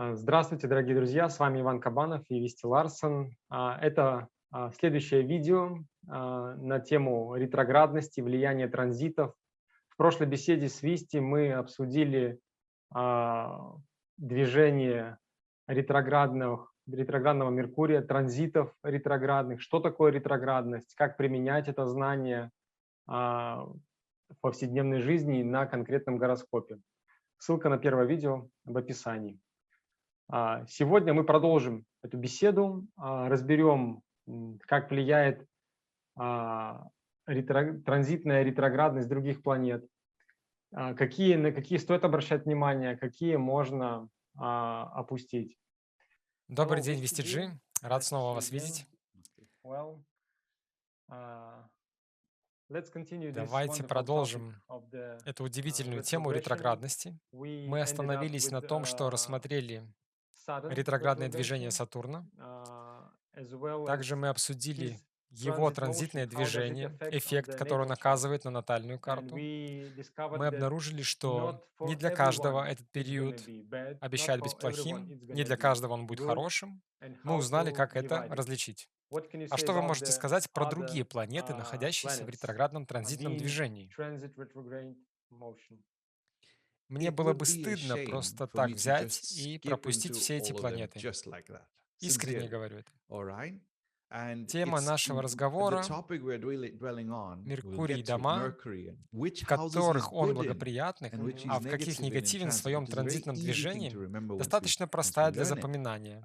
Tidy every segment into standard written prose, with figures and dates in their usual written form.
Здравствуйте, дорогие друзья! С вами Иван Кабанов и Вести Ларсон. Это следующее видео на тему ретроградности, влияния транзитов. В прошлой беседе с Висти мы обсудили а, движение ретроградного Меркурия, транзитов ретроградных, что такое ретроградность, как применять это знание в повседневной жизни на конкретном гороскопе. Ссылка на первое видео в описании. Сегодня мы продолжим эту беседу, разберем, как влияет транзитная ретроградность других планет, на какие стоит обращать внимание, какие можно опустить. Добрый Hello, день, VSTG. VSTG. Рад Nice to снова see you вас again. видеть. Well, uh, let's continue this Давайте wonderful topic продолжим of the эту удивительную тему retrogression. ретроградности. We Мы ended up остановились with на том, что рассмотрели Saturn ретроградное движение retrogression, Сатурна. as well as Также мы обсудили his его transit motion, транзитное how does it движение, affect on эффект, the который он natal chart. оказывает на натальную And карту. we Мы discovered that обнаружили, что not не for для каждого everyone этот it's gonna период be bad, not обещает быть for everyone плохим, it's не gonna для be каждого он будет good, хорошим. and Мы how узнали, to как это divide it. различить. What can you А say что вы about можете the сказать про other другие планеты, находящиеся в planets ретроградном транзитном being движении? transit retrograde motion? Мне было бы стыдно просто так взять и пропустить все эти планеты. Искренне говорю это. Тема нашего разговора — Меркурий и дома, в которых он благоприятных, Мгм. а в каких негативен в своем транзитном движении, достаточно простая для запоминания.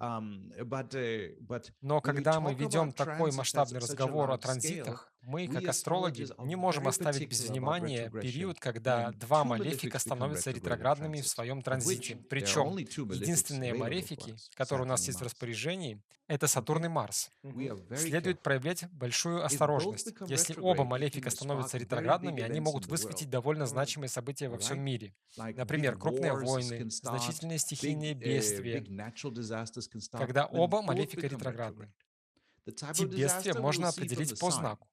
Но когда мы ведем такой масштабный разговор о транзитах, мы, как астрологи, не можем оставить без внимания период, когда два малефика становятся ретроградными в своем транзите. Причем единственные малефики, которые у нас есть в распоряжении, это Сатурн и Марс. Мгм. Следует проявлять большую осторожность. Если оба малефика становятся ретроградными, они могут высветить довольно значимые события во всем мире. Например, крупные войны, значительные стихийные бедствия, когда оба малефика ретроградны. Тип бедствия можно определить по знаку.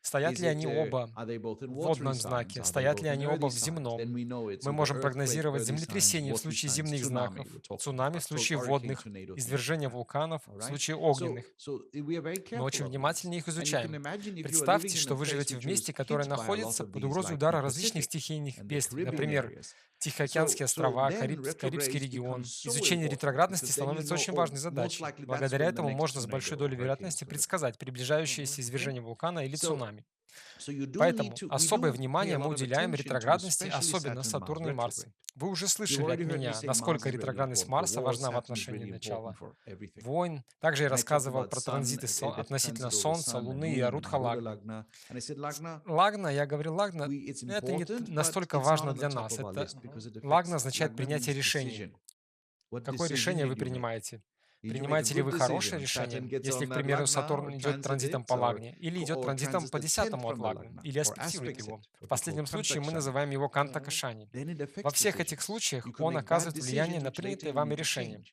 Стоят ли они оба в водном знаке, стоят ли они оба в земном. Мы можем прогнозировать землетрясение в случае земных знаков, цунами в случае водных, извержение вулканов в случае огненных. Мы очень внимательно их изучаем. Представьте, что вы живете в месте, которое находится под угрозой удара различных стихийных бедствий, например, Тихоокеанские острова, Карибский регион. Изучение ретроградности становится очень важной задачей. Благодаря этому можно с большой долей вероятности предсказать Мгм. приближающееся извержение вулкана или цунами. Поэтому особое внимание мы уделяем ретроградности, особенно Сатурна и Марса. Вы уже слышали от меня, насколько ретроградность Марса важна в отношении начала войн. Также я рассказывал про транзиты относительно Солнца, Луны и Арутха Лагны. Лагна, я говорил Лагна, это не настолько важно для нас. Это Мгм. Лагна означает принятие решения. Какое решение вы принимаете? Принимаете ли вы хорошее решение, если, к примеру, Сатурн идет транзитом по Лагне, или идет транзитом по 10-му от Лагны, или аспектирует его? В последнем случае мы называем его Канта Мгм. Кашани. Во всех этих случаях он оказывает влияние на принятое вами решение.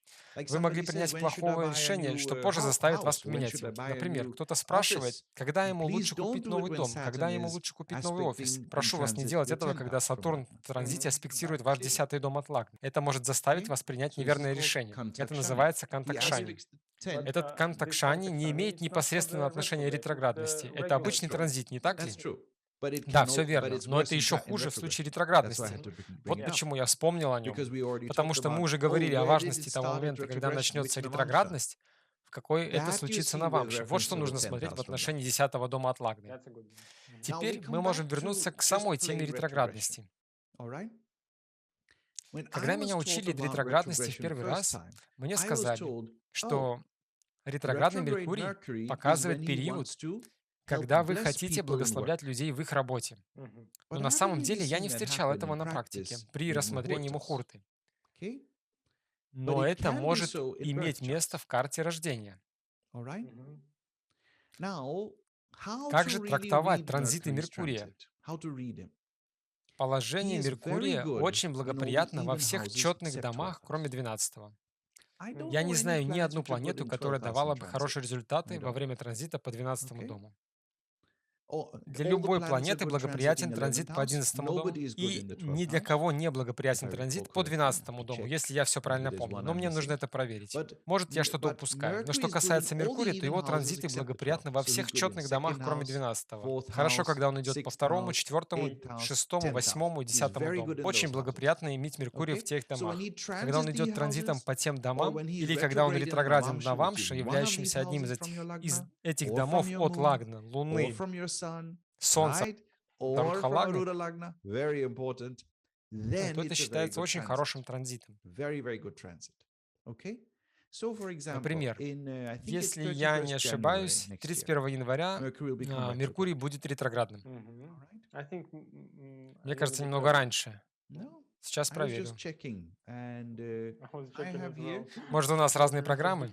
Вы могли принять плохое решение, что позже заставит вас поменять его. Например, кто-то спрашивает, когда ему лучше купить новый дом, когда ему лучше купить новый офис. Прошу вас не делать этого, когда Сатурн в транзите Мгм. аспектирует ваш 10-й дом от Лагны. Это может заставить вас принять неверное решение. Это называется Кантакшани. But Этот this Кантакшани не Kantashani, имеет it's not for непосредственного the отношения retrograde, it's ретроградности. the Это regular обычный transit. транзит, не так ли? Да, все верно, но это еще хуже в случае ретроградности. Мгм. Вот Yeah. почему я вспомнил о нем. Потому что мы уже говорили о важности того момента, когда начнется ретроградность, в какой это случится на Вамше. Вот что нужно смотреть в отношении 10-го дома от Лагны. That's a good one. Мгм. Теперь мы можем вернуться к самой теме ретроградности. Когда меня учили ретроградности в первый раз, мне сказали, что ретроградный Меркурий показывает период, когда вы хотите благословлять людей в их работе. Мгм. Но на самом деле я не встречал этого на практике при рассмотрении мухурты. Но это может иметь место в карте рождения. Мгм. Как же трактовать транзиты Меркурия? Положение Меркурия очень благоприятно во всех четных домах, кроме 12-го. Мгм. Я не знаю ни одну планету, которая давала бы хорошие результаты во время транзита по 12-му дому. Для любой планеты благоприятен транзит по 11 дому, и ни для кого не благоприятен транзит по 12 дому, если я все правильно помню. Но мне нужно это проверить. Может, я что-то упускаю. Но что касается Меркурия, то его транзиты благоприятны во всех четных домах, кроме 12-го. Хорошо, когда он идет по 2-му, 4-му, 6-му, 8-му и 10-му дому. Очень благоприятно иметь Меркурий в тех домах. Когда он идет транзитом по тем домам, или когда он ретрограден на Вамше, являющимся одним из этих домов от Лагна, Луны, Солнца, Рудха Лагны, то это считается очень хорошим транзитом. Например, если я не ошибаюсь, 31 января Меркурий будет ретроградным. Мне кажется, немного раньше. Сейчас проверю. Может, у нас разные программы?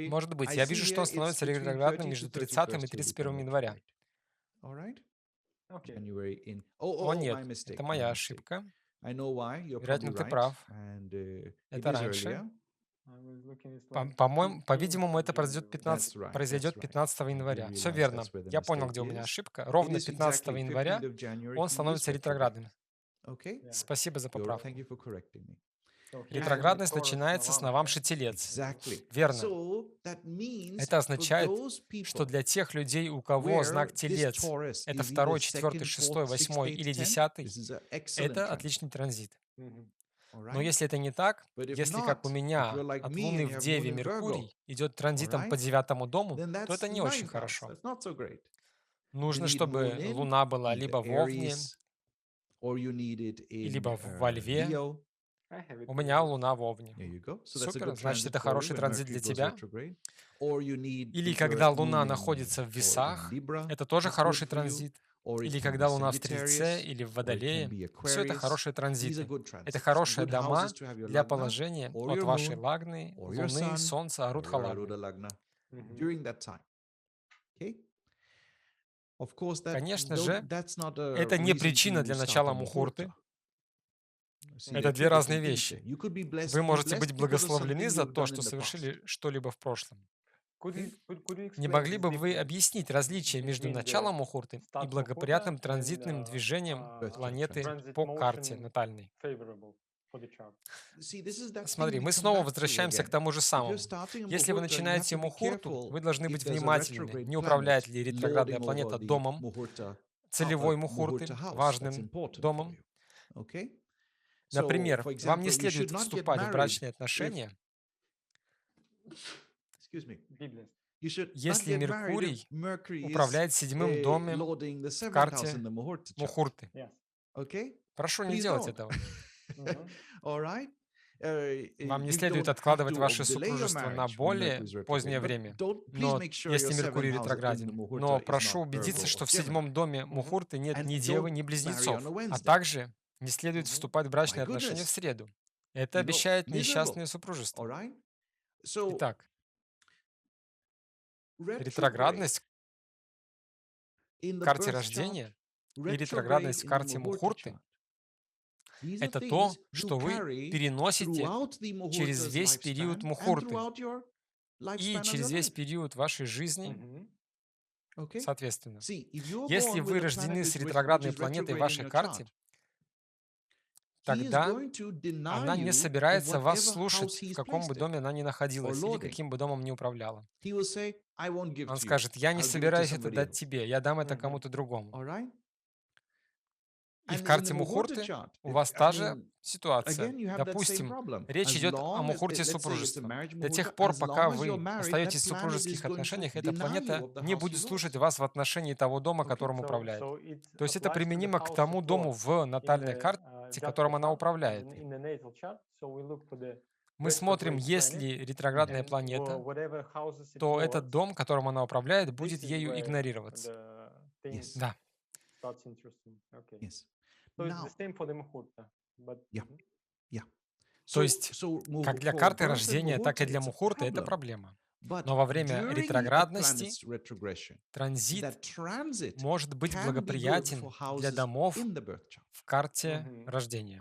Может быть. Я вижу, что он становится ретроградным между 30 и 31 января. О, нет, это моя ошибка. Вероятно, ты прав. Это раньше. По-видимому, это произойдет 15 января. Все верно. Я понял, где у меня ошибка. Ровно 15 января он становится ретроградным. Спасибо за поправку. Ретроградность начинается с Навамши Телец. Верно. Это означает, что для тех людей, у кого знак Телец, это 2, 4, 6, 8 или 10, это отличный транзит. Но если это не так, если, как у меня, от Луны в Деве Меркурий идет транзитом по 9-му дому, то это не очень хорошо. Нужно, чтобы Луна была либо в Овне, либо во Льве. У меня Луна в Овне. Супер, значит, это хороший транзит для тебя. Или когда Луна находится в Весах, это тоже хороший транзит. Или когда Луна в Стрельце или в Водолее, все это хорошие транзиты. Это хорошие дома для положения от вашей Лагны, Луны, Солнца, Рудха Лагны. Конечно же, это не причина для начала мухурты. Это две разные вещи. Вы можете быть благословлены за то, что совершили что-либо в прошлом. Не могли бы вы объяснить различие между началом мухурты и благоприятным транзитным движением планеты по карте натальной? Смотри, мы снова возвращаемся к тому же самому. Если вы начинаете мухурту, вы должны быть внимательными, не управляет ли ретроградная планета домом, целевой мухурты, важным домом. Например, вам не следует вступать в брачные отношения, если Меркурий управляет 7-м домом в карте мухурты. Прошу не делать этого. Вам не следует откладывать ваше супружество на более позднее время, но если Меркурий ретрограден. Но прошу убедиться, что в 7-м доме мухурты нет ни девы, ни близнецов, а также не следует вступать в брачные отношения в среду. Это обещает несчастное супружество. Итак, ретроградность в карте рождения и ретроградность в карте мухурты — это то, что вы переносите через весь период мухурты и через весь период вашей жизни, соответственно. Если вы рождены с ретроградной планетой в вашей карте, тогда она не собирается вас слушать, в каком бы доме она ни находилась или каким бы домом ни управляла. Он скажет: я не собираюсь это дать тебе, я дам это кому-то другому. И в карте мухурты у вас та же ситуация. Допустим, речь идет о мухурте супружества. До тех пор, пока вы остаетесь в супружеских отношениях, эта планета не будет слушать вас в отношении того дома, которым управляет. То есть это применимо к тому дому в натальной карте, которым она управляет. Мы смотрим, если ретроградная планета, то этот дом, которым она управляет, будет ею игнорироваться. Да. То есть, как для карты рождения, так и для мухурта это проблема. Но во время ретроградности транзит может быть благоприятен для домов в карте рождения.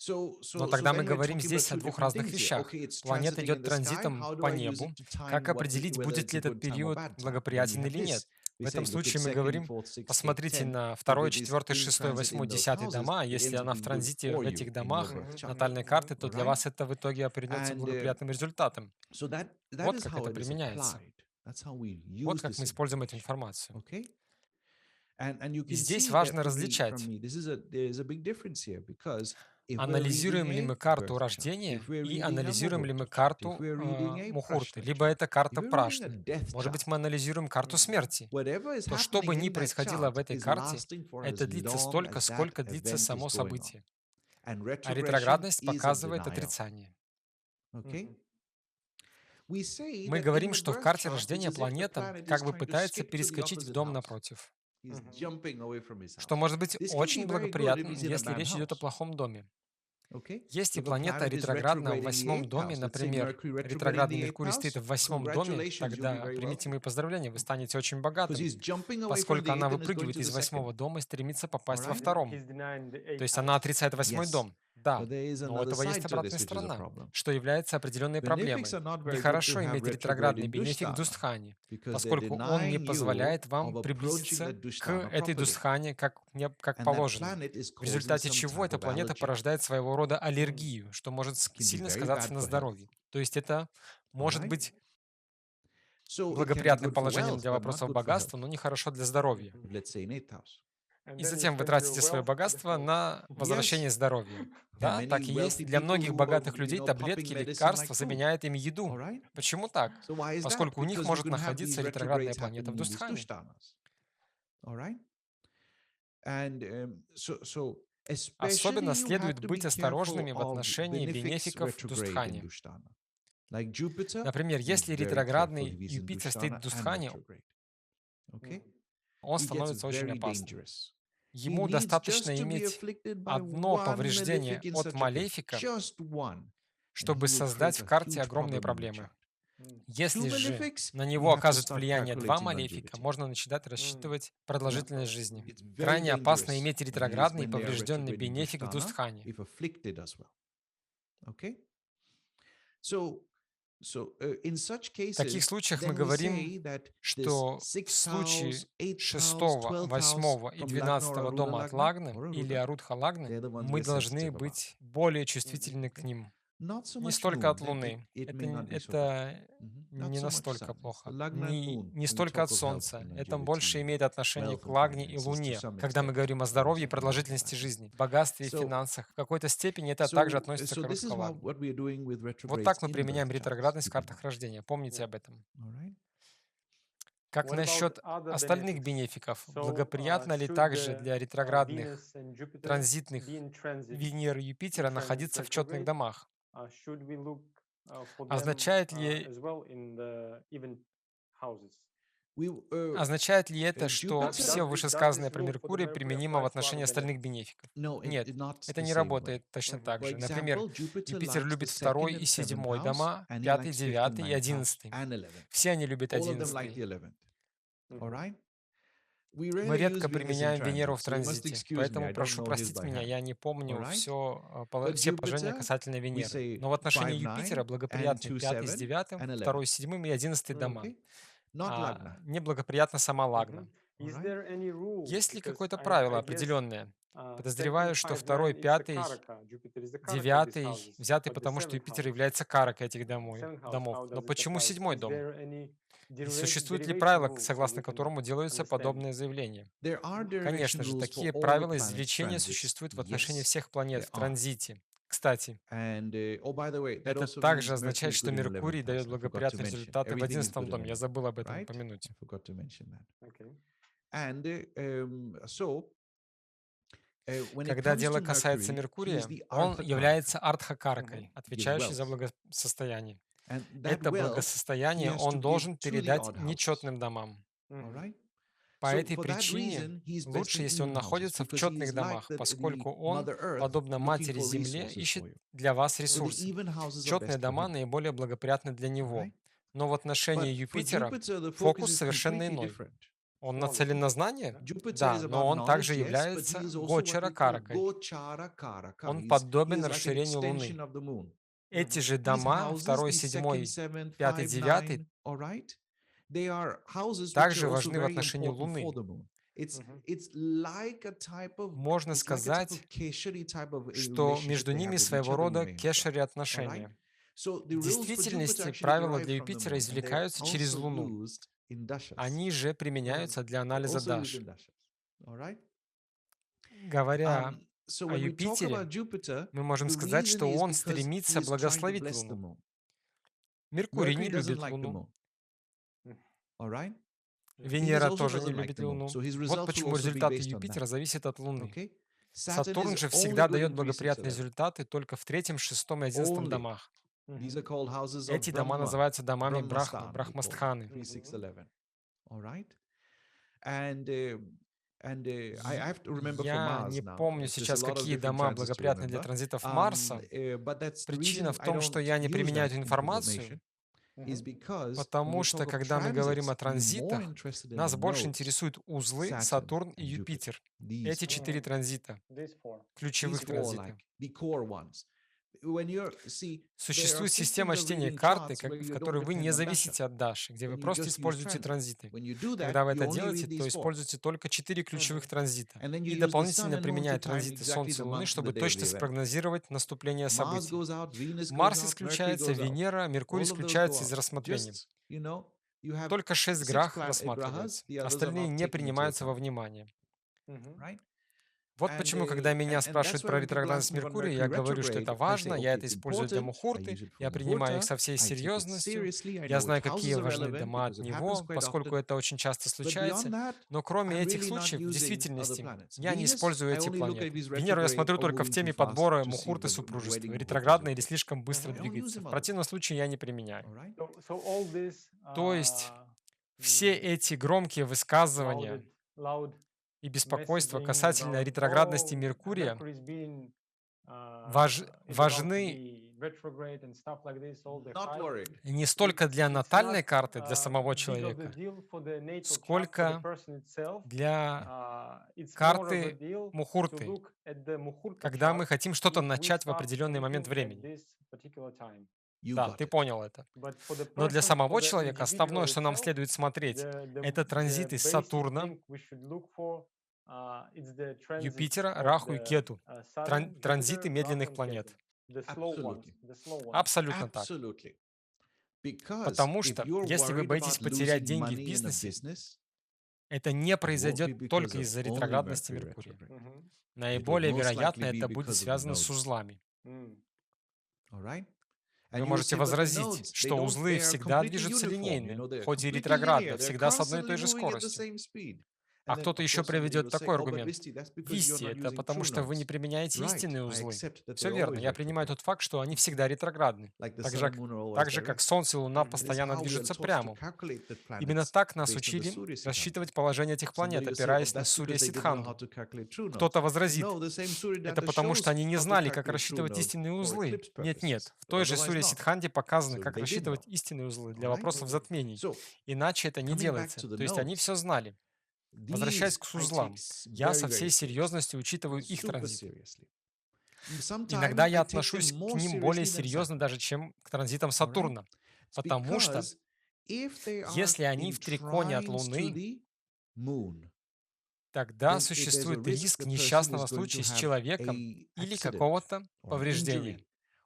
Но тогда мы говорим здесь о двух разных вещах. Планета идет транзитом по небу. Как определить, будет ли этот период благоприятен или нет? В этом случае мы говорим, посмотрите на второй, четвертый, шестой, восьмой, десятый дома. Если она в транзите в этих домах натальной карты, то для вас это в итоге обернется благоприятным результатом. Вот как это применяется. Вот как мы используем эту информацию. И здесь важно различать, анализируем ли мы карту рождения и анализируем ли мы карту Мухурты, либо это карта Прашны. Может быть, мы анализируем карту смерти. То, что бы ни происходило в этой карте, это длится столько, сколько длится само событие. А ретроградность показывает отрицание. Мгм. Мы говорим, что в карте рождения планета как бы пытается перескочить в дом напротив, что может быть очень благоприятным, если речь идет о плохом доме. Если планета ретроградна в восьмом доме, например, ретроградный Меркурий стоит в восьмом доме, тогда примите мои поздравления, вы станете очень богатым, поскольку она выпрыгивает из восьмого дома и стремится попасть во втором. He's denying the То есть eighth она house. отрицает восьмой дом. Да, но у этого есть обратная сторона, что является определенной проблемой. Нехорошо иметь ретроградный бенефик в Дустхане, поскольку он не позволяет вам приблизиться к этой Дустхане как положено. В результате чего эта планета порождает своего рода аллергию, что может сильно сказаться на здоровье. То есть это может быть благоприятным положением для вопросов богатства, но нехорошо для здоровья. And И then you затем вы trade your тратите свое wealth for the богатство health. на возвращение здоровья. Да, так и есть. Для многих богатых людей таблетки, лекарства заменяют им еду. Почему так? Поскольку у них может находиться ретроградная планета в Дустхане. Особенно следует быть осторожными в отношении бенефиков в Дустхане. Например, если ретроградный Юпитер стоит в Дустхане, он становится очень опасным. Ему достаточно иметь одно повреждение от малефика, чтобы создать в карте огромные проблемы. Если же на него оказывают влияние два малефика, можно начинать рассчитывать продолжительность жизни. Крайне опасно иметь ретроградный поврежденный бенефик в Дустхане. В таких случаях мы говорим, что в случае 6, 8 и 12 дома от Лагны или Арудха Лагны мы должны быть более чувствительны к ним. Не столько от Луны. Это не настолько плохо. Не столько от Солнца. Это больше имеет отношение к Лагне и Луне. Когда мы говорим о здоровье и продолжительности жизни, богатстве и финансах, в какой-то степени это также относится к Арудха Лагне. Вот так мы применяем ретроградность в картах рождения. Помните об этом. Как What about насчет other остальных benefits? бенефиков? So, Благоприятно ли should также the для ретроградных Venus and Jupiter транзитных be in transit, Венеры и Юпитера находиться в четных retrograde? домах? Should we look for them Означает ли as well in the even houses? Означает ли это, что Does все this вышесказанное rule про for the Меркурий Mercury применимо в applies to отношении other остальных benefits? бенефиков? Нет, это не работает точно так же. Мгм. Например, Юпитер любит второй и седьмой дома, пятый, девятый и 11. Все они любят 11. Мгм. Мы редко применяем Венеру в транзите, поэтому прошу простить меня, я не помню все положения касательно Венеры. Но в отношении Юпитера благоприятны 5 с 9, 2 с 7 и 11 дома. Неблагоприятна сама Лагна. Мгм. Is there any rule? Есть ли Because какое-то I правило guess определенное? second, Подозреваю, что 5, второй, 9 is the пятый, Karaka. Jupiter is the Karaka of these девятый houses. взяты But the потому, что seventh Юпитер house, является каракой этих seventh house, домов. how Но does it почему apply? седьмой Is дом? there any И существует ли derivation правило, rule so согласно we can которому делаются understand? подобные заявления? Конечно же, такие правила извлечения существуют в отношении всех планет в транзите. Кстати, это также означает, что Меркурий дает благоприятные результаты в 11 доме. Я забыл об этом упомянуть. Okay. Когда дело касается Меркурия, он является артхакаркой, отвечающей за благосостояние. Это благосостояние он должен передать нечетным домам. Мгм. По этой причине лучше, если он находится в четных домах, поскольку он, подобно Матери Земле, ищет для вас ресурсы. Четные дома наиболее благоприятны для него. Но в отношении Юпитера фокус совершенно иной. Он нацелен на знание? Да, но он также является Гочара Каракой. Он подобен расширению Луны. Эти же дома, 2, 7, 5, 9, также важны в отношении Луны. Мгм. Можно сказать, что между ними своего рода кешери отношения. В действительности правила для Юпитера извлекаются через Луну. Они же применяются для анализа Даш. Говоря о Юпитере, мы можем сказать, что он стремится благословить Луну. Меркурий не любит Луну. Венера тоже не любит Луну. Вот почему результаты Юпитера зависят от Луны. Сатурн же всегда дает благоприятные результаты только в третьем, шестом и 11 домах. Мгм. Эти дома называются домами Брахмы, Брахмастханы. Я не помню сейчас, какие дома благоприятны для транзитов Марса. Причина в том, что я не применяю эту информацию, Мгм. потому что, когда мы говорим о транзитах, нас больше интересуют узлы Сатурн и Юпитер. Эти 4 Мгм. транзита, These four. ключевых транзита. Существует система чтения карты, в которой вы не зависите от Даши, где вы просто используете транзиты. Когда вы это делаете, то используете только 4 ключевых транзита и дополнительно применяете транзиты Солнца и Луны, чтобы точно спрогнозировать наступление событий. Марс исключается, Венера, Меркурий исключаются из рассмотрения. Только 6 грах рассматриваются, остальные не принимаются во внимание. Мгм. Вот почему, когда меня спрашивают про ретроградность Меркурия, я говорю, что это важно, я это использую для Мухурты, я принимаю их со всей серьезностью, я знаю, какие важны дома от него, поскольку это очень часто случается, но кроме этих случаев, в действительности, я не использую эти планеты. Венеру я смотрю только в теме подбора Мухурты супружества, ретроградно или слишком быстро двигается. В противном случае я не применяю. So all this То есть все эти громкие высказывания loud и беспокойство messaging касательно about, ретроградности oh, Меркурия Mercury is being важ- is about to важны be retrograde and stuff like this, all the hype. не столько для It's натальной not карты, для самого big of a человека, deal for the natal chart, for the сколько person itself. для It's more of a карты deal to Мухурты, look at the Muhurta когда мы chart хотим что-то if we начать в start определенный момент anything at времени. this particular time. Да, ты понял это. But for the Но для person, for самого the человека основное, individual что нам itself, следует смотреть, the это транзиты basic Сатурна, thing we should look for it's the transits Юпитера, of Раху и the Кету. Saturn, Транзиты Jupiter, Rahu, медленных and планет. Ketu. The slow ones, the slow ones. Абсолютно так. Потому что, если вы боитесь потерять деньги в бизнесе, это не произойдет только из-за ретроградности Меркурия. Мгм. Наиболее вероятно, это будет связано с узлами. М. Вы можете возразить, что узлы всегда движутся линейно, хоть и ретроградно, всегда с одной и той же скоростью. А кто-то еще приведет такой аргумент. Висти — это потому, что вы не применяете истинные узлы. Все верно, я принимаю тот факт, что они всегда ретроградны. Так же, как Солнце и Луна постоянно движутся прямо. Именно так нас учили рассчитывать положение этих планет, опираясь на Сурья Сиддханту. Кто-то возразит, это потому, что они не знали, как рассчитывать истинные узлы. Нет, в той же Сурья Сиддханте показано, как рассчитывать истинные узлы для вопросов затмений. Иначе это не делается. То есть они все знали. Возвращаясь к узлам, я со всей серьезностью учитываю их транзиты. Иногда я отношусь к ним более серьезно даже, чем к транзитам Сатурна, потому что если они в триконе от Луны, тогда существует риск несчастного случая с человеком или какого-то повреждения.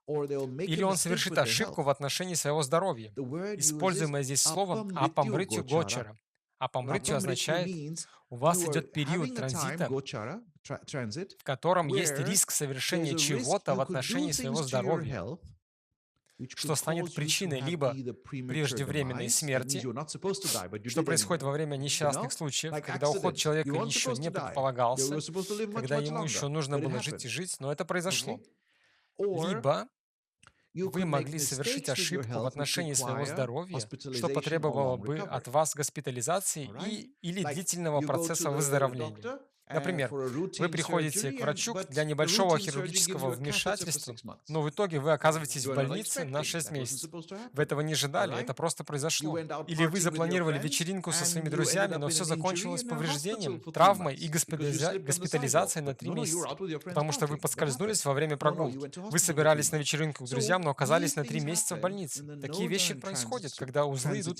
Или он совершит ошибку в отношении своего здоровья. Используемое здесь слово «апамритью гочара». Апамритью означает, у вас идет период транзита, в котором есть риск совершения чего-то в отношении своего здоровья, что станет причиной либо преждевременной смерти, что происходит во время несчастных случаев, когда уход человека еще не предполагался, когда ему еще нужно было жить и жить, но это произошло. Либо вы могли совершить ошибку в отношении своего здоровья, что потребовало бы от вас госпитализации или длительного процесса выздоровления. Например, вы приходите к врачу для небольшого хирургического вмешательства, но в итоге вы оказываетесь в больнице на 6 месяцев. Вы этого не ожидали, это просто произошло. Или вы запланировали вечеринку со своими друзьями, но все закончилось повреждением, травмой и госпитализацией на 3 месяца, потому что вы поскользнулись во время прогулки. Вы собирались на вечеринку к друзьям, но оказались на 3 месяца в больнице. Такие вещи происходят, когда узлы идут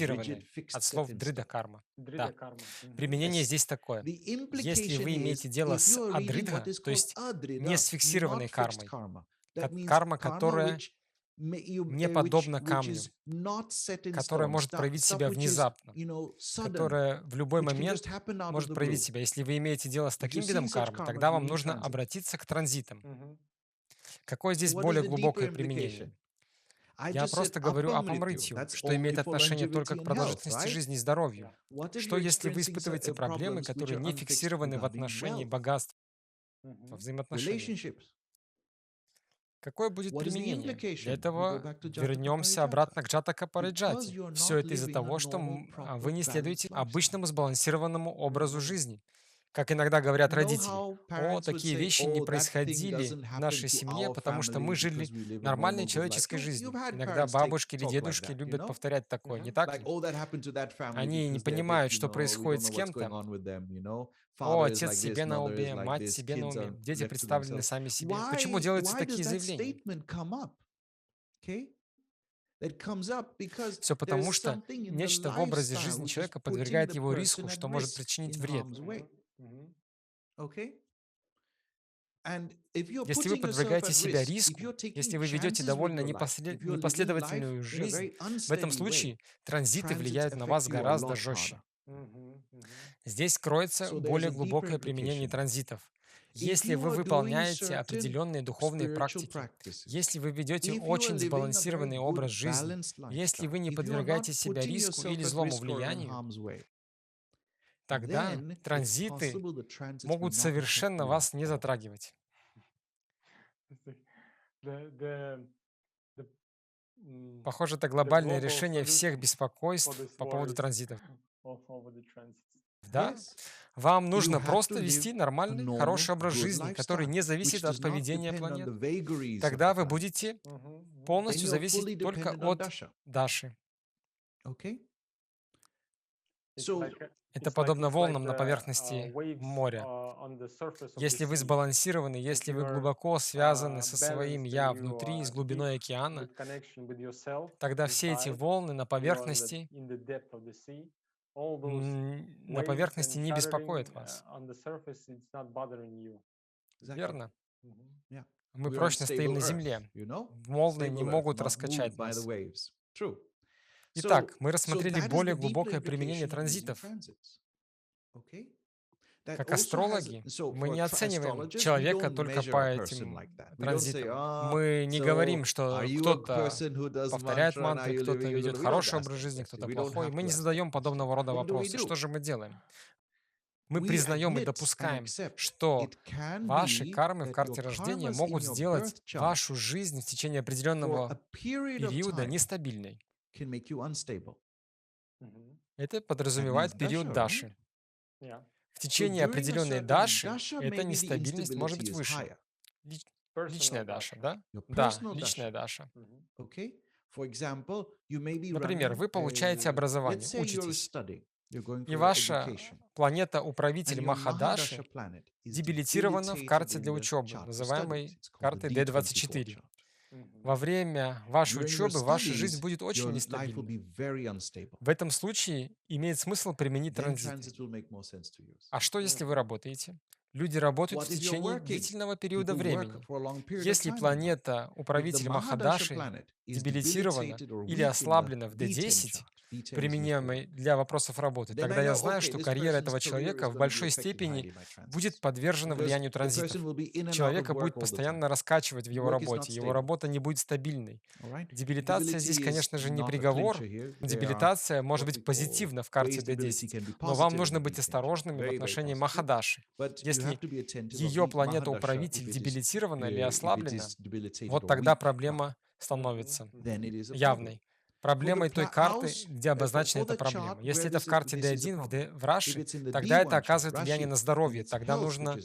фиксированные, от слов дрида карма. Дрида Да. карма. Применение здесь такое. Если вы имеете дело с адридха, то есть не с фиксированной кармой, карма, которая не подобно камню, которое может проявить себя внезапно, которое в любой момент может проявить себя. Если вы имеете дело с таким видом кармы, тогда вам нужно обратиться к транзитам. Мгм. Какое здесь более глубокое применение? Я просто говорю о помрытию, что имеет отношение только к продолжительности жизни и здоровью. Что если вы испытываете проблемы, которые не фиксированы в отношении богатства, во Мгм. взаимоотношениях? Какое будет применение? Для этого вернемся обратно к Джатака Париджати. Все это из-за того, что вы не следуете обычному сбалансированному образу жизни. Как иногда говорят родители, о, такие вещи не происходили в нашей семье, потому что мы жили нормальной человеческой жизнью. Иногда бабушки или дедушки любят повторять такое, не Мгм. так ли? Они не понимают, что происходит с кем-то. О, отец себе на уме, мать себе на уме, дети представлены сами себе. Почему делаются такие заявления? Все потому, что нечто в образе жизни человека подвергает его риску, что может причинить вред. Мгм. Мгм. Если вы подвергаете себя риску, если вы ведете довольно непоследовательную жизнь, в этом случае транзиты влияют на вас гораздо жестче. Мгм. Мгм. Здесь кроется более глубокое применение транзитов. Если вы выполняете определенные духовные практики, если вы ведете очень сбалансированный образ жизни, если вы не подвергаете себя риску или злому влиянию, тогда транзиты могут совершенно вас не затрагивать. The, the, the, Похоже, это the глобальное global решение всех solution for беспокойств this по war поводу is транзитов. all over the transits. Да, вам нужно просто вести нормальный, хороший образ жизни, который не зависит от поведения планет. Тогда вы будете Мгм. Мгм. полностью зависеть только от Даши. It's like Это it's like подобно it's like волнам на the поверхности waves моря. on the surface of the Если вы sea. сбалансированы, If если you вы are глубоко связаны со своим balanced and «я» you внутри, с deep глубиной океана, with connection with yourself тогда все эти inside, волны на you are поверхности, in the depth of the sea. All those на waves поверхности and не shattering беспокоят вас. on the surface, it's not bothering you. Верно? Мгм. Мы прочно стоим на земле. Волны не могут раскачать нас. Итак, мы рассмотрели более глубокое применение транзитов. Как астрологи, мы не оцениваем человека только по этим транзитам. Мы не говорим, что кто-то повторяет мантры, кто-то ведет хороший образ жизни, кто-то плохой. Мы не задаем подобного рода вопросы. Что же мы делаем? Мы признаем и допускаем, что ваши кармы в карте рождения могут сделать вашу жизнь в течение определенного периода нестабильной. Мгм. Это подразумевает период Даши. Yeah. В течение определенной Даши эта нестабильность может быть выше. Лич- Личная Personal Даша, Dasha. да? Да, личная Даша. Мгм. Например, вы получаете образование, учитесь, и ваша планета-управитель Махадаши дебилитирована в карте для учебы, называемой картой D24. Мгм. Во время вашей учебы ваша жизнь будет очень нестабильной. В этом случае имеет смысл применить транзиты. А что, если вы работаете? Люди работают в течение длительного периода времени. Если планета, управитель Махадаши, дебилитирована или ослаблена в D10, применяемой для вопросов работы, тогда я знаю, что карьера этого человека в большой степени будет подвержена влиянию транзитов. Человека будет постоянно раскачивать в его работе, его работа не будет стабильной. Дебилитация здесь, конечно же, не приговор. Дебилитация может быть позитивна в карте D10, но вам нужно быть осторожными в отношении Махадаши. Если ее планета-управитель дебилитирована или ослаблена, вот тогда проблема становится явной. Проблемой той карты, где обозначена эта проблема. Если это в карте D1 в Раши, тогда это оказывает влияние на здоровье. Тогда нужно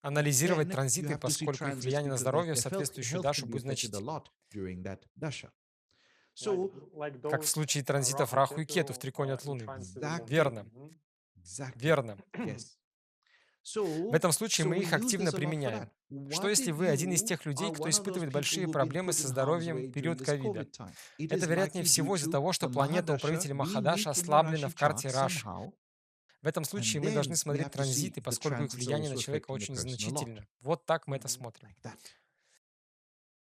анализировать транзиты, поскольку их влияние на здоровье в соответствующую Дашу будет значительным. Как в случае транзитов Раху и Кету в триконе от Луны. Верно. Мгм. Верно. В этом случае мы их активно применяем. Что если вы один из тех людей, кто испытывает большие проблемы со здоровьем в период ковида? Это, вероятнее всего, из-за того, что планета-управитель Махадаша ослаблена в карте Раши. В этом случае мы должны смотреть транзиты, поскольку их влияние на человека очень значительно. Вот так мы это смотрим.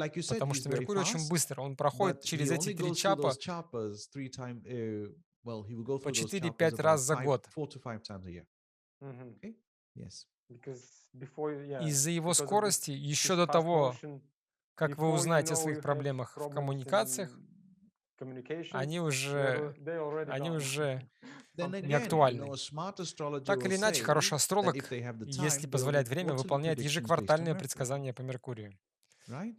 like you said, Потому he's что very Меркурий очень fast, быстро, он проходит but he через эти only 3 goes through those чапа chapters 3 times. Well, he will go по through those 4-5 chapters раз about за год. 4 to 5 times a year. Мгм. Okay. Yes. Because before, yeah, Из-за его because of this скорости, еще his до fast того, motion, Как вы before you узнаете о know своих you have проблемах в problems коммуникациях, in communications, они they уже, they already они done уже Then something. не again, актуальны. a smart astrologer Так will или иначе, хороший say that if астролог, they have the если time, they'll позволяет make время, quarterly выполняет predictions based on ежеквартальные Mercury, предсказания по Меркурию. right?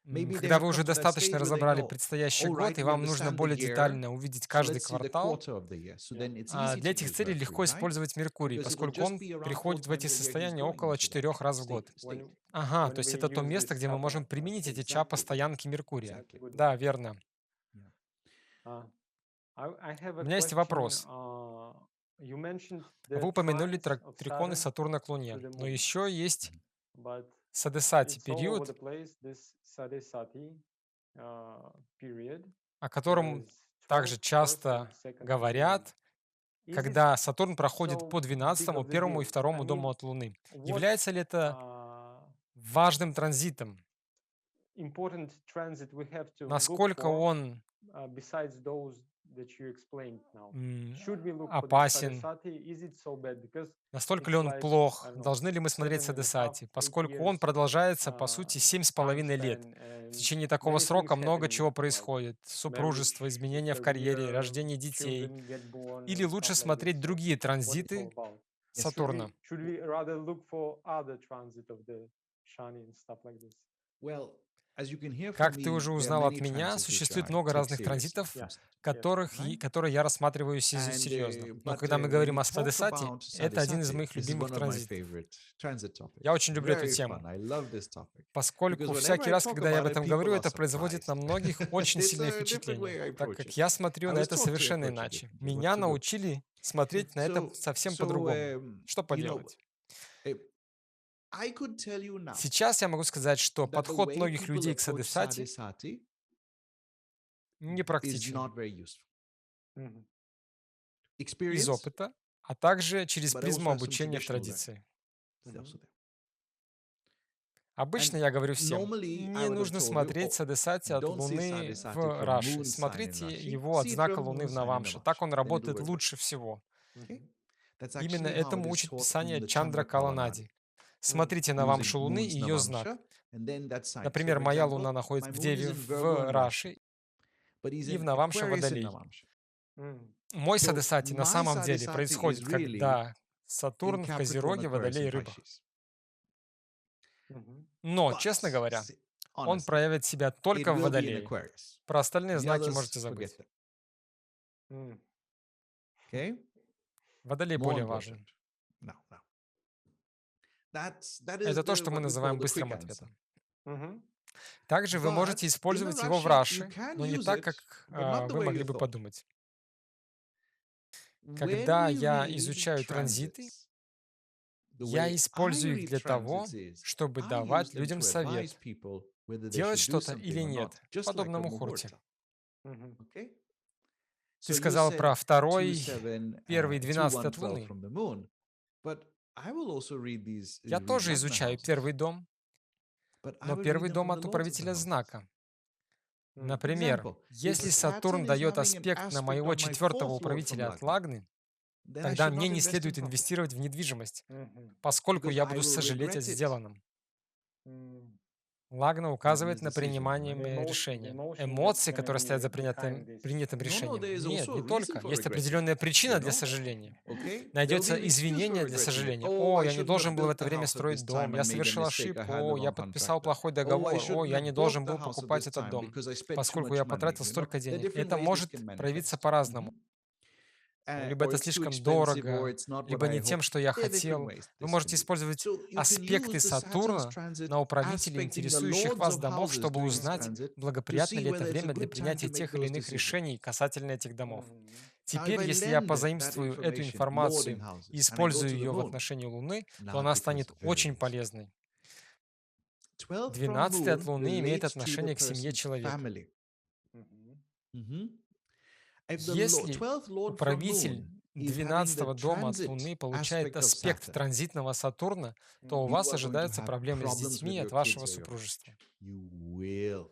Maybe they Когда have вы уже come to that достаточно stage where they разобрали know, предстоящий all год, right, и we вам нужно understand the более year, детально увидеть so каждый let's see the квартал, quarter of the year. So Yeah. then it's easy для to этих use целей Mercury, легко right? использовать Меркурий, Because it'll поскольку just он be around four приходит в эти times a year he's состояния going около into that 4 раз в state. год. When Ага, when то есть we это то use место, this где мы можем satellite, применить эти Exactly. постоянки Меркурия. Exactly. Да, верно. Yeah. I have У a меня есть question. вопрос. You mentioned Вы the упомянули trines of триконы Saturn Сатурна к to Луне, the но moon, еще есть but Садесати it's all over период, the place. This Sadesati period, о there котором is 12 также first and часто 2nd of the moon. говорят, Is it когда Сатурн проходит so по big 12-му, of the 1-му и deal? I 2-му дому mean, от Луны? what Является ли это важным транзитом? important transit we have to look Насколько for он besides those that you explained now? м, Should we look for the опасен? Sadesati? Is it so bad? Because Настолько ли it's он like, I плох? don't know, Должны ли мы смотреть 7.5, Садесати? 8 Поскольку он years продолжается, по сути, 7,5 лет. time В span, and течение такого many срока things много happening, чего like происходит. Супружество, marriage, изменения в карьере, career, рождение детей. children get born, Или and лучше stuff like this. смотреть So другие what it's all транзиты about? Yes. Сатурна. Should we rather look for other transit of the Shani and stuff like this? Well, as you can hear from Как ты me, уже there are узнал от many меня, transits which существует I много take разных seriously транзитов, Yeah. right? которые я рассматриваю And серьезно. Но but когда мы when говорим we о talk Садесати, about это один из Sadesati, моих this is любимых one of my транзитов. favorite transit topics. Я очень люблю эту Very тему, fun. I love this topic. поскольку Because whenever всякий I раз, talk когда я об about it, этом people говорю, are это производит на surprised. многих очень It's сильное a different way впечатление, I так approach как it. я смотрю I на was это taught to совершенно approach it иначе. differently, but Меня to look. научили смотреть на это So, совсем so по-другому. Что you know, поделать? I could tell you now Сейчас я могу сказать, что that the подход way многих people людей к approach Садесати Sadesati is непрактичен not very useful. Mhm. из Experience, опыта, а также через but I also призму have some обучения в traditional there. традиции. It's also there. Обычно And я говорю всем, normally I не would have нужно told you, смотреть oh, Садесати от don't see Луны Sadesati в from Раши. moon sign in Смотрите Rashi. его от See it знака from Луны moon в sign in Навамше. Navamsha. Так он Then it работает will work. лучше всего. Okay? That's Именно actually how it этому is учит taught in Писание the Чандра Chandra Каланади. Kalanadi, Смотрите using Навамшу Луны и moon's ее знак. Navamsha, and then that sign. So, Например, for моя Луна example, находится my в moon is Деве in Virgo в and Rashi, Раши but he's и в in Навамше Aquarius in Водолей. Navamsha. Мой So Садесати на my самом деле Sadesati происходит, is really когда in Сатурн в Capricorn, Козероге, Aquarius, Водолее и and Рыбах. Pisces. Но, But честно говоря, он honestly, проявит себя it только в will be in Водолее. Aquarius. Про остальные The знаки others, можете forget забыть. them. Okay? Водолей More более important. важен. No. That is Это то, что мы what we call называем the быстрым quick ответом. Mhm. Также вы But можете in the использовать его в Russian, you Раши, can но не use так, it, как but not the вы way могли you бы thought. подумать. When Когда we я read изучаю транзиты, transits, the я way I использую их read для того, transits is чтобы I use давать them людям to совет, advise people whether they делать should do что-то something или or нет, not, just like подобно a Мухурте. muhurta. Okay? Ты So you сказала said про 2, 2-7, 1 и 12 от 2-1-12 Луны. from the moon. But I will also read these, Я read тоже Lagna изучаю houses, первый дом, but I но will read первый them дом from the от lords of the управителя houses. знака. Mm. Например, Example, if если Saturn Сатурн is дает having an аспект на aspect моего on my 4-го fourth lord from управителя от Lagna, Лагны, then I тогда should мне not не invest in следует property инвестировать в недвижимость, Mhm. поскольку because я I буду will сожалеть о regret it. сделанном. Mm. Лагна указывает на Lagna's decision, принимание The решения. emotion that's Эмоции, gonna которые стоят be за behind this. принятым No, решением. there is Нет, also не a reason только. for Есть regretting определенная it, причина you для know? сожаления. Okay? There'll Найдется be an excuse for извинение для regretting it. сожаления. Oh, О, I я не shouldn't должен have был в built это the время house at строить this дом. time. Я I made a совершил mistake. I ошибку. had the О, я wrong подписал contractor. плохой Oh, I договор. О, shouldn't я have не bought должен the был house at покупать this этот time дом, because I spent too поскольку much я money. потратил You know, столько there are денег. different Это ways this может can проявиться manifest. по-разному. Либо Or это it's too слишком expensive, or дорого, it's not what либо I не тем, hoped. что я There are different хотел. ways Вы this can можете be. использовать So you can аспекты use the Saturn's Сатурна transit на управителей, aspecting the интересующих lords вас of домов, houses чтобы during his узнать, transit to благоприятно see ли это whether it's a время для good time принятия to make тех или those иных decisions. решений касательно этих домов. Mhm. Now, if Теперь, I если я lend that позаимствую эту information, lording информацию и houses, and I go использую to the ее в moon, отношении Луны, то now it она becomes станет very очень useful. полезной. 12 from 12 от moon Луны имеет relates to the отношение к семье person's человека. family. Mhm. Mhm. If the Если 12th lord from управитель moon is having the 12-го дома от transit Луны получает aspect of аспект Saturn, транзитного Сатурна, то у Mhm. you вас are going to ожидаются have проблемы с problems with детьми от your kids вашего or your супружества. marriage. You will.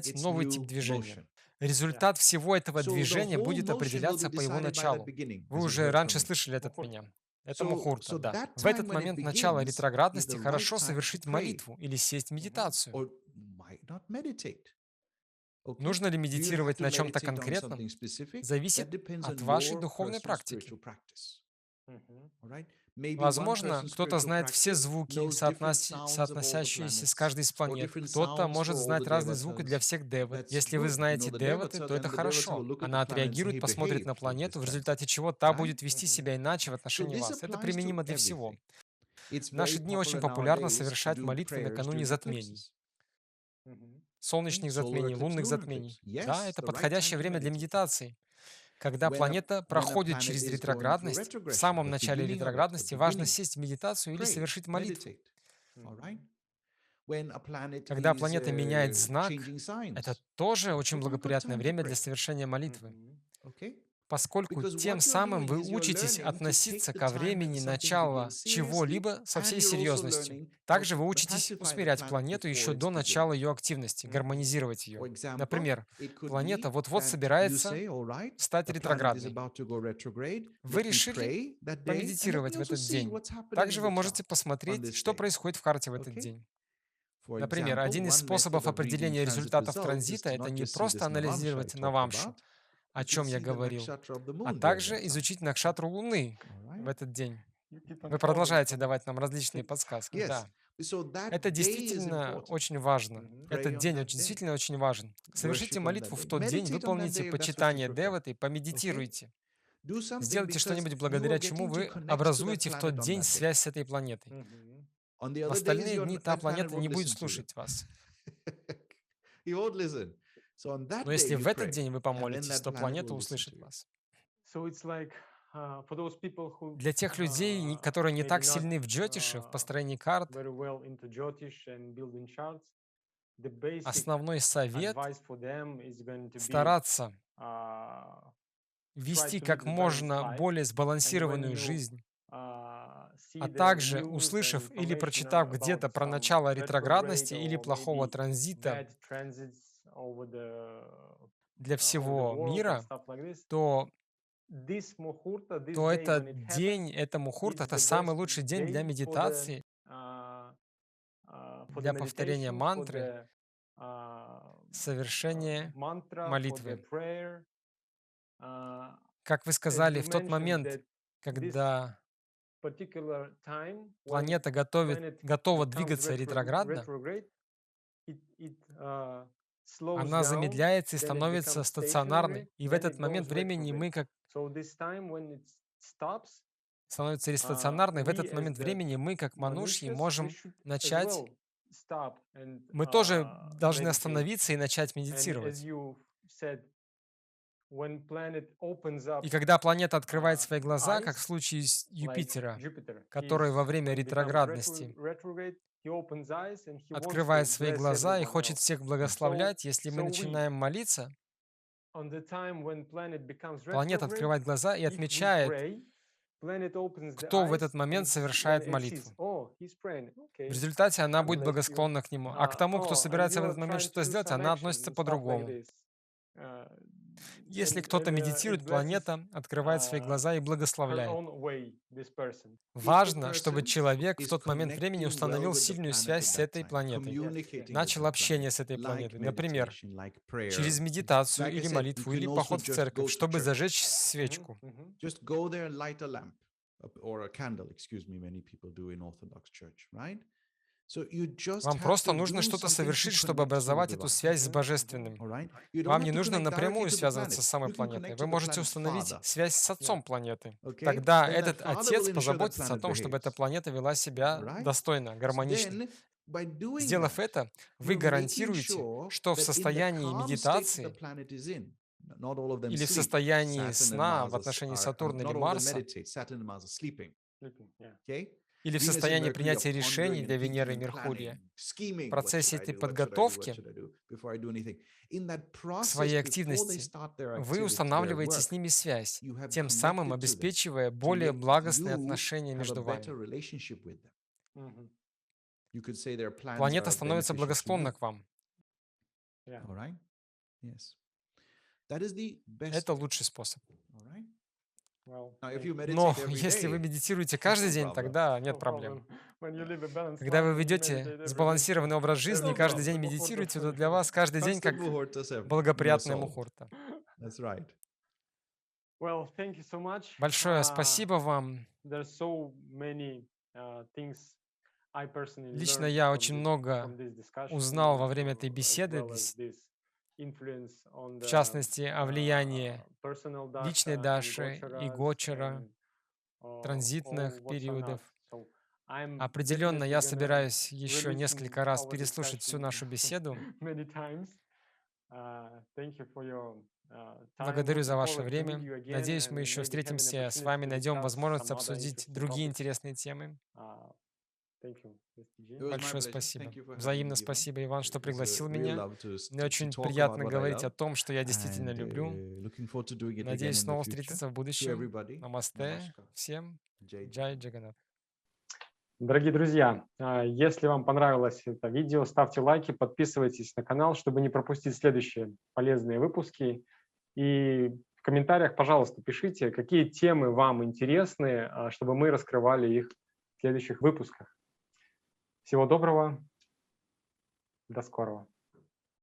начать новый тип движения. Результат всего этого движения будет определяться по его началу. Вы уже раньше слышали это от меня. Это мухурта, да. that В этот time when it момент начала begins is ретроградности the right хорошо time to совершить pray, молитву или сесть в медитацию. or might not meditate. Okay? Нужно ли Do you have медитировать to на чем-то meditate on конкретном, something specific? That зависит depends от on вашей your духовной personal практики. spiritual practice. Мгм. All right? Maybe one Возможно, person's кто-то spiritual знает все practice звуки, knows different sounds of all the соотносящиеся с planets, каждой из or планет. different Кто-то sounds for может all знать the разные звуки для devatas. всех деват. That's Если вы good to know знаете the деваты, devata, то это then the devata will хорошо. look at Она the planet and say, отреагирует, hey, посмотрит behave на like планету, в this результате planet. чего та Right? будет вести Мгм. себя иначе в So отношении this вас. Это applies to применимо для всего. everything. It's В very наши дни очень popular популярно nowadays to совершать do молитвы prayers накануне during затмений, eclipses. Мгм. Okay? солнечных Solar затмений, eclipse, лунных lunar затмений. eclipse. Да, Yes, это the right time подходящее to время для meditate. медитации. Когда When a планета проходит planet через is going through ретроградность, в retrogression, самом the начале beginning of it, the ретроградности важно beginning, сесть в медитацию или pray, совершить молитву. meditate. All right? Мгм. When a planet Когда is планета меняет знак, changing это signs, тоже that's очень also a good благоприятное time to время для pray. совершения молитвы, Мгм. Okay? поскольку Because тем what you're самым doing вы is you're учитесь learning to take относиться the ко time when времени something начала begins seriously, чего-либо со and всей you're also серьезностью. learning how Также to вы учитесь pacify the усмирять planet планету before еще its до начала beginning. ее активности, Мгм. гармонизировать For ее. example, Например, it could планета be вот-вот that you собирается say, all right, стать the planet is ретроградной. about to go retrograde. Вы Let me решили pray that day, and let помедитировать me в also этот see день. what's happening Также in вы the можете chart on посмотреть, this что day. происходит в карте в этот Okay? день. For Например, example, один из one method способов of reading определения transit результатов results is транзита — to это not не just see просто this Navamsha I анализировать talked Навамшу, about, о you can чем я see the говорил, nakshatra of the а moon during также that time. изучить накшатру Луны All в right? этот день. You keep on Вы talking продолжаете some давать нам различные tips. подсказки. Yes. Да, So that это day is действительно important. очень важно. Мгм. Этот Pray on день that day. действительно очень важен. Совершите Worship on that молитву в day. тот день, Meditate on that выполните day if that's what you почитание prefer. деваты, Okay? помедитируйте. Do something Сделайте because что-нибудь, you благодаря are чему getting to вы connect to that образуете в planet тот on день that day. связь с этой планетой. Мгм. On the В other days, остальные дни та that planet планета won't не будет listen to you. слушать вас. He won't listen. So on that Но day если you в этот pray, день вы and then помолитесь, that то planet планета will listen услышит to you. вас. So it's like for those people who Для тех людей, которые не maybe так not сильны в джотише, в построении карт, very well into Jyotish and building charts, the basic основной совет advice for them is going to — be стараться try вести to как live a balanced можно life, более and when сбалансированную you жизнь, see а the также, news and услышав или information прочитав about где-то про some начало retrograde ретроградности или or плохого maybe транзита bad transits over для the всего world and мира, stuff like this, то this muhurta, this то day when этот it happens, день, это мухурт, it's это the самый best лучший день для day медитации, for the для повторения meditation, for мантры, the совершения mantra, for the молитвы. prayer. Как вы As сказали, you в тот mentioned момент, that this когда particular time when планета planet готова becomes двигаться ретроградно, retrograde, it slows она down, замедляется и then it становится becomes стационарной. stationary, И в then этот it момент goes времени retrograde. мы, как So this time when it stops, становится стационарной, в we этот as момент the времени мы, как манушьи, Manushas, we можем should as начать, well stop and мы тоже должны meditate. остановиться и начать And as медитировать. you said, when planet opens up И когда планета открывает свои глаза, как в eyes, случае с like Юпитера, Jupiter, который во время when he becomes ретроградности retrograde, he opens eyes and he wants to открывает свои bless глаза и everyone хочет else. всех So, благословлять, если мы so we, начинаем молиться, on the time when planet becomes планета retrograde, открывает глаза и if we отмечает, pray, planet opens the кто в этот eyes момент and совершает when it sees, молитву. oh, he's praying, В okay, результате она God будет bless you. благосклонна к нему. А к тому, кто Oh, and собирается в you этот are момент trying что-то to do сделать, some она action относится and stuff like по-другому. this. Если And кто-то it медитирует, blesses планета открывает свои глаза и her благословляет. own way, this person. If the Важно, чтобы person человек в is тот момент времени connecting well установил with the сильную planet связь at с that этой time, планетой, communicating with начал that общение planet, с этой like планетой. Например, meditation, like через prayer. медитацию Like I или said, you молитву, или can also поход в just церковь, go to чтобы church. зажечь свечку. Just go there and light a lamp or a candle, excuse me, many people do in Orthodox Church, right? So you just Вам have просто to нужно do что-то something to совершить, чтобы connect with the образовать эту divine. связь с Божественным. All right? You don't Вам have не to нужно connect directly напрямую to the связываться planet. с самой You can планетой. connect Вы to the можете planet's установить father. связь с Отцом планеты. Okay? Тогда Then that этот father Отец will ensure that позаботится о planet том, чтобы эта behaves. планета вела All себя right? достойно, гармонично. Then, by doing Сделав that, это, вы you're making гарантируете, sure что в that in the состоянии calm state that the медитации planet is in, not all of them или в sleep. состоянии Saturn and сна в Mars отношении are Сатурна или not all of them Марса, meditate. Saturn and Mars are sleeping. Okay? или в Venus and состоянии Mercury are принятия решений pondering для and thinking Венеры и and Меркурия, planning, в scheming. What should процессе I этой do? What should I do? What подготовки should I do? Before I do anything. In that к process, своей before they активности start their вы activity, their устанавливаете с work, ними связь, you have тем самым connected to them обеспечивая to более make благостные you отношения have a между better вами. relationship with them. You could say their plans Планета are становится beneficial to благосклонна you. к вам. All right? Yes. That is the best Это way. лучший способ. All right? Well, Now, if thank you you. Но meditate every если вы day, медитируете no каждый день, problem. тогда нет No проблем. problem. When you Yeah. live a balanced Когда life вы and you ведете meditate every day, сбалансированный образ жизни, No и каждый день problem. медитируете, то для вас каждый день Constant как muhurtas in your благоприятная soul. мухурта. That's right. Well, thank you so much. Большое спасибо вам. There's so many things I personally Лично learned я from очень this много discussion, узнал во время этой as беседы, well as this influence on в the частности, о влиянии personal личной Dasha and Даши и Gocharas Гочера, and транзитных all what's on периодов. us. So I'm Определенно, definitely я gonna собираюсь еще re-listen несколько раз our переслушать всю discussion нашу беседу. many times. Thank you for your time. Благодарю за Looking ваше forward to meet время. you again Надеюсь, мы and еще maybe have an встретимся с opportunity вами, to найдем discuss возможность some other обсудить interesting другие topics. интересные темы. Thank you, Mr. G. It was my Большое pleasure. спасибо. Thank you for having Взаимно me, Ivan. спасибо, Иван, что It was a пригласил real меня. love Мне очень talk about приятно what I говорить о love. том, что я действительно And люблю. looking forward to doing it again Надеюсь in the снова future. встретиться в To будущем. everybody, Намасте namaskar. всем. Jai Джай Jagannath. Джаганат. Дорогие друзья, если вам понравилось это видео, ставьте лайки, подписывайтесь на канал, чтобы не пропустить следующие полезные выпуски. И в комментариях, пожалуйста, пишите, какие темы вам интересны, чтобы мы раскрывали их в следующих выпусках. Всего доброго, до скорого.